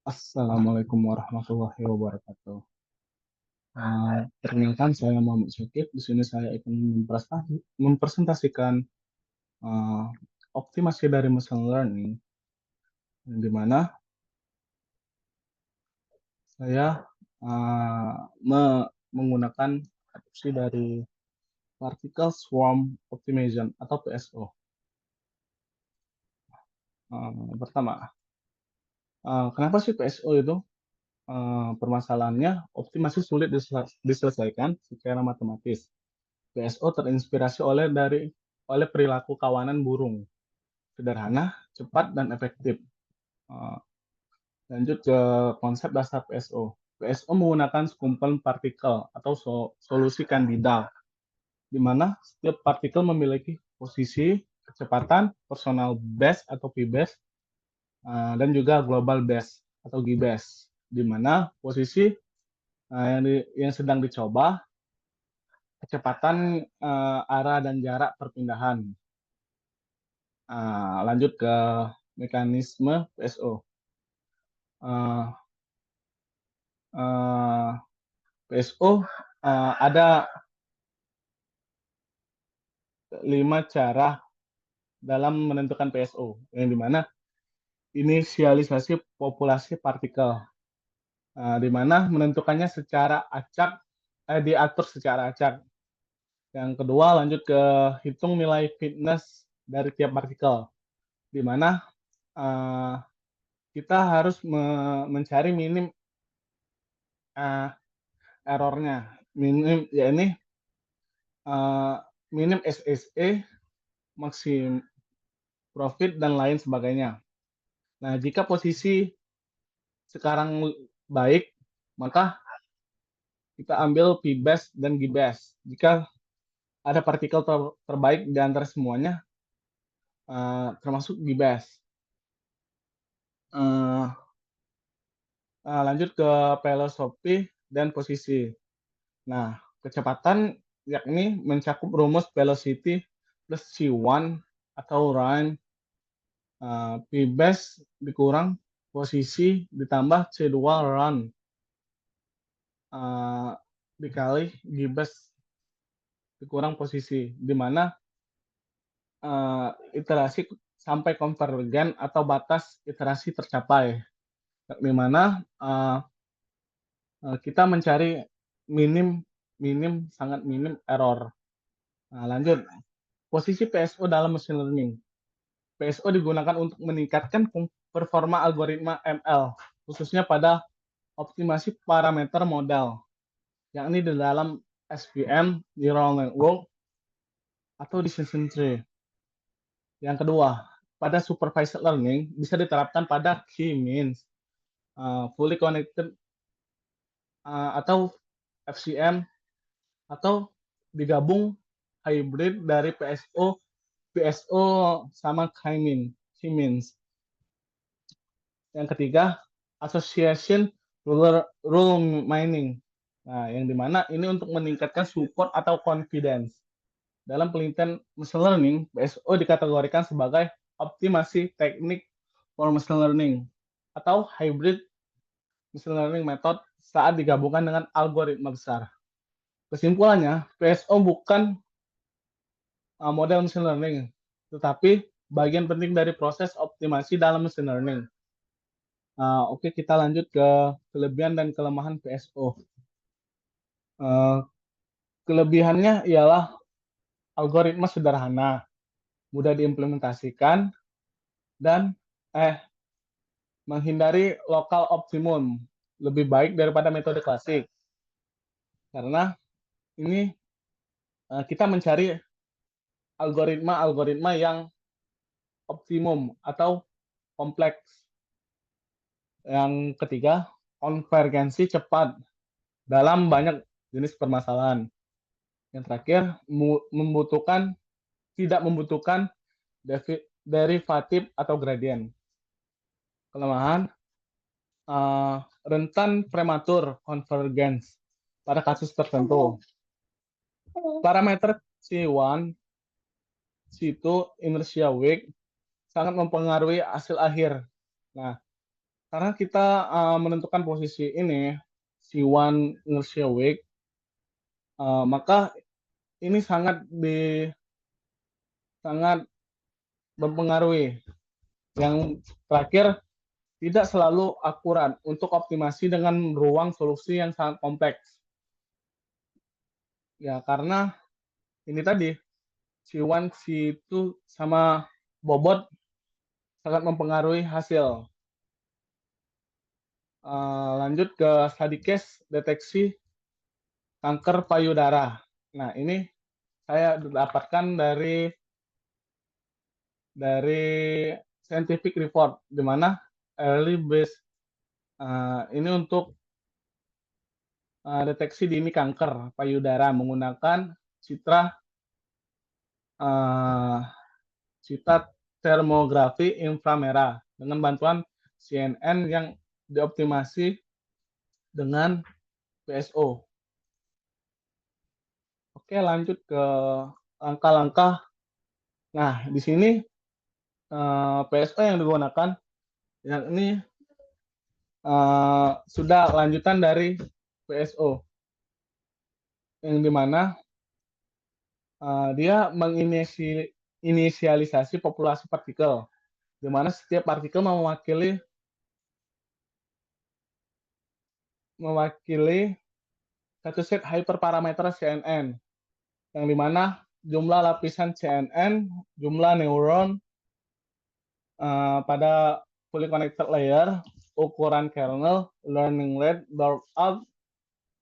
Assalamualaikum warahmatullahi wabarakatuh. Perkenalkan saya Muhammad Syakib. Di sini saya akan mempresentasikan eh, optimasi dari machine learning, di mana saya menggunakan adopsi dari Particle Swarm Optimization atau PSO. Pertama, kenapa sih PSO itu? Permasalahannya, optimasi sulit diselesaikan secara matematis. PSO terinspirasi oleh perilaku kawanan burung, sederhana, cepat, dan efektif. Eh, Lanjut ke konsep dasar PSO. PSO menggunakan segumpal partikel atau solusi kandida, di mana setiap partikel memiliki posisi, kecepatan, personal best atau p-best, dan juga global best atau g-best, di mana posisi yang sedang dicoba, kecepatan, arah, dan jarak perpindahan. Lanjut ke mekanisme PSO. Uh, uh, PSO ada 5 cara dalam menentukan PSO, yang dimana inisialisasi populasi partikel, dimana menentukannya secara acak, diatur secara acak. Yang kedua, lanjut ke hitung nilai fitness dari tiap partikel, dimana uh, kita harus mencari minim uh, errornya, minim ya ini uh, minim SSE, maksim profit, dan lain sebagainya. Nah, jika posisi sekarang baik, maka kita ambil P-best dan G-best. Jika ada partikel terbaik di antara semuanya, termasuk G-best. Lanjut ke filosofi dan posisi. Nah, kecepatan yakni mencakup rumus velocity plus C1 atau run, P-best dikurang posisi ditambah C2 run, dikali G-best dikurang posisi, di mana iterasi sampai konvergen atau batas iterasi tercapai, di mana kita mencari minim minim sangat minim error. Nah, lanjut, posisi PSO dalam machine learning. PSO digunakan untuk meningkatkan performa algoritma ML, khususnya pada optimasi parameter modal, yakni di dalam SVM, neural network, atau decision tree. Yang kedua, pada supervised learning bisa diterapkan pada k-means, fully connected, atau FCM, atau digabung hybrid dari PSO sama k-means. Yang ketiga, association rule mining. Nah, yang dimana ini untuk meningkatkan support atau confidence. Dalam penelitian machine learning, PSO dikategorikan sebagai optimasi teknik for machine learning atau hybrid machine learning method saat digabungkan dengan algoritma besar. Kesimpulannya, PSO bukan model machine learning, tetapi bagian penting dari proses optimasi dalam machine learning. Oke, kita lanjut ke kelebihan dan kelemahan PSO. Kelebihannya ialah algoritma sederhana, mudah diimplementasikan, dan menghindari lokal optimum, lebih baik daripada metode klasik. Karena ini kita mencari algoritma yang optimum atau kompleks. Yang ketiga, konvergensi cepat dalam banyak jenis permasalahan. Yang terakhir, tidak membutuhkan derivatif atau gradien. Kelemahan, rentan prematur convergence pada kasus tertentu. Parameter C1, C2, inertia weak sangat mempengaruhi hasil akhir. Nah, karena kita menentukan posisi ini, C1 inertia weak, maka ini sangat mempengaruhi. Yang terakhir, tidak selalu akurat untuk optimasi dengan ruang solusi yang sangat kompleks. Ya, karena ini tadi, C1, C2 sama bobot sangat mempengaruhi hasil. Lanjut ke study case deteksi kanker payudara. Nah, ini saya dapatkan dari scientific report, di mana early base ini untuk deteksi dini kanker payudara menggunakan citra uh, citra termografi inframerah dengan bantuan CNN yang dioptimasi dengan PSO. Oke, lanjut ke langkah-langkah. Nah, di sini PSO yang digunakan, yakni sudah lanjutan dari PSO, yang dimana dia menginisialisasi populasi partikel, di mana setiap partikel mewakili satu set hyperparameter CNN, yang dimana jumlah lapisan CNN, jumlah neuron pada fully connected layer, ukuran kernel, learning rate, dropout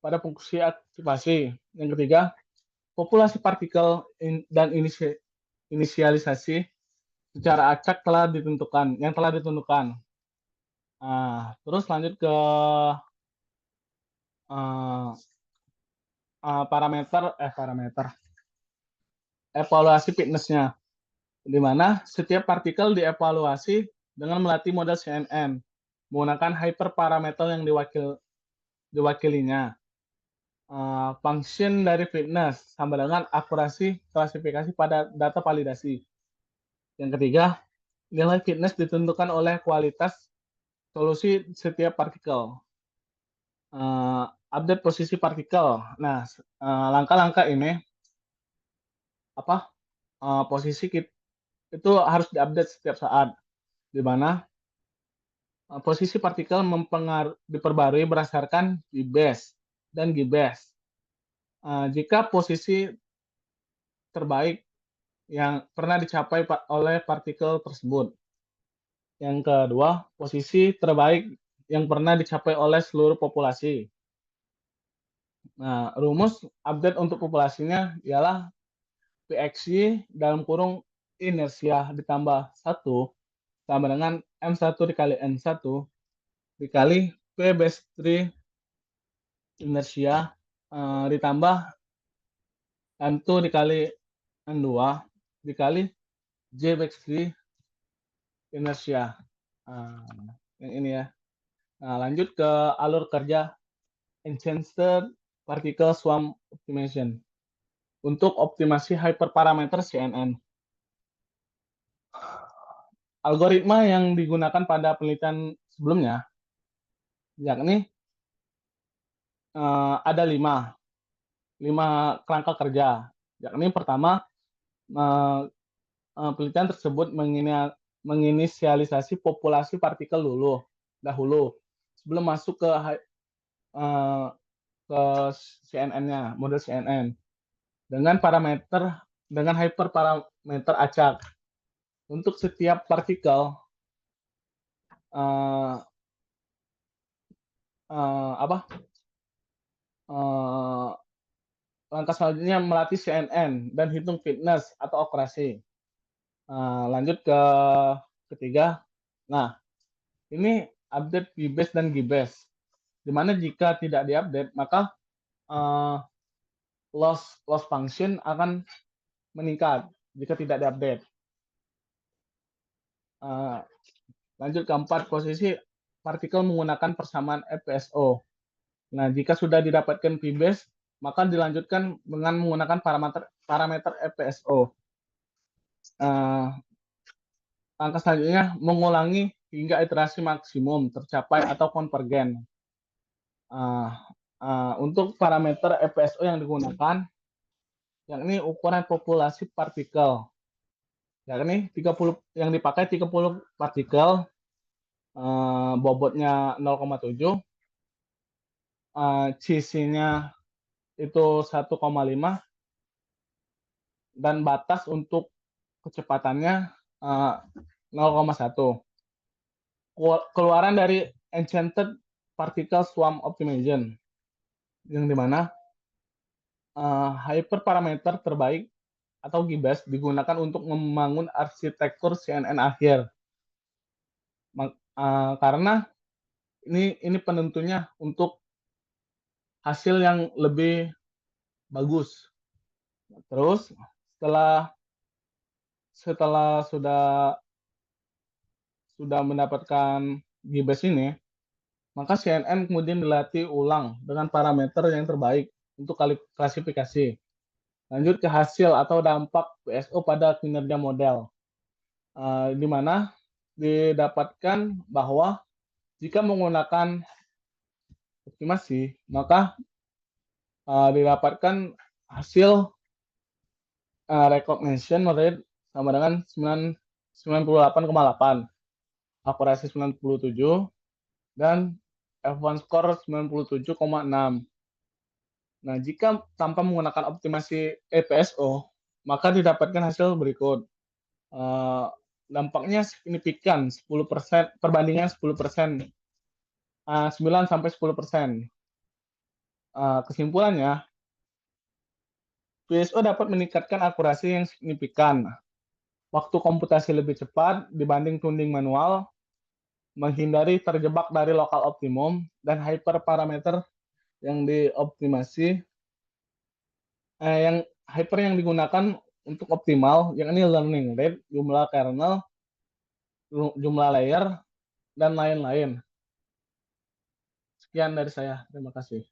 pada fungsi aktivasi. Yang ketiga, populasi partikel dan inisialisasi secara acak yang telah ditentukan. Terus lanjut ke parameter evaluasi fitnessnya, di mana setiap partikel dievaluasi dengan melatih model CNN menggunakan hyperparameter yang diwakilinya. Function dari fitness sama dengan akurasi klasifikasi pada data validasi. Yang ketiga, nilai fitness ditentukan oleh kualitas solusi setiap partikel. Update posisi partikel. Nah, langkah-langkah ini posisi itu harus diupdate setiap saat, di mana posisi partikel diperbarui berdasarkan G-base dan G-base. Jika posisi terbaik yang pernah dicapai oleh partikel tersebut. Yang kedua, posisi terbaik yang pernah dicapai oleh seluruh populasi. Nah, rumus update untuk populasinya ialah PXY dalam kurung inersia ditambah 1 sama dengan M1 dikali N1 dikali P base 3 inersia ditambah N2 dikali N2 dikali J base 3 inersia. Yang ini ya. Nah, lanjut ke alur kerja Enhanced Particle Swarm Optimization untuk optimasi hyperparameter CNN. Algoritma yang digunakan pada penelitian sebelumnya, yakni ada 5 kerangka kerja. Yakni pertama, penelitian tersebut menginisialisasi populasi partikel dahulu sebelum masuk ke CNN-nya, model CNN dengan hyperparameter acak. Untuk setiap partikel langkah selanjutnya melatih CNN dan hitung fitness atau operasi. Lanjut ke ketiga. Nah, ini update G-base dan G-base. Di mana jika tidak diupdate, maka loss function akan meningkat jika tidak diupdate. Lanjut keempat, posisi partikel menggunakan persamaan FPSO. Nah, jika sudah didapatkan P-base, maka dilanjutkan dengan menggunakan parameter FPSO. Langkah selanjutnya mengulangi hingga iterasi maksimum tercapai atau konvergen. Ah, untuk parameter FPSO yang digunakan, yakni ukuran populasi partikel, yakni 30 yang dipakai 30 partikel, bobotnya 0,7, CC-nya itu 1,5, dan batas untuk kecepatannya 0,1. Keluaran dari Enchanted Particle Swarm Optimization, yang dimana hyperparameter terbaik atau GBAS digunakan untuk membangun arsitektur CNN akhir. Karena ini penentunya untuk hasil yang lebih bagus. Terus setelah setelah sudah mendapatkan GBAS ini, maka CNN kemudian dilatih ulang dengan parameter yang terbaik untuk klasifikasi. Lanjut ke hasil atau dampak PSO pada kinerja model, di mana didapatkan bahwa jika menggunakan optimasi, maka didapatkan hasil recognition rate sama dengan 98,8, akurasi 97, dan F1 score 97,6. Nah, jika tanpa menggunakan optimasi EPSO, maka didapatkan hasil berikut. Dampaknya signifikan 10%, perbandingan 10%, 9 sampai 10%. Kesimpulannya, PSO dapat meningkatkan akurasi yang signifikan, waktu komputasi lebih cepat dibanding tuning manual, menghindari terjebak dari lokal optimum, dan hyperparameter yang dioptimasi, yang hyper yang digunakan untuk optimal, yakni learning rate, jumlah kernel, jumlah layer, dan lain-lain. Sekian dari saya. Terima kasih.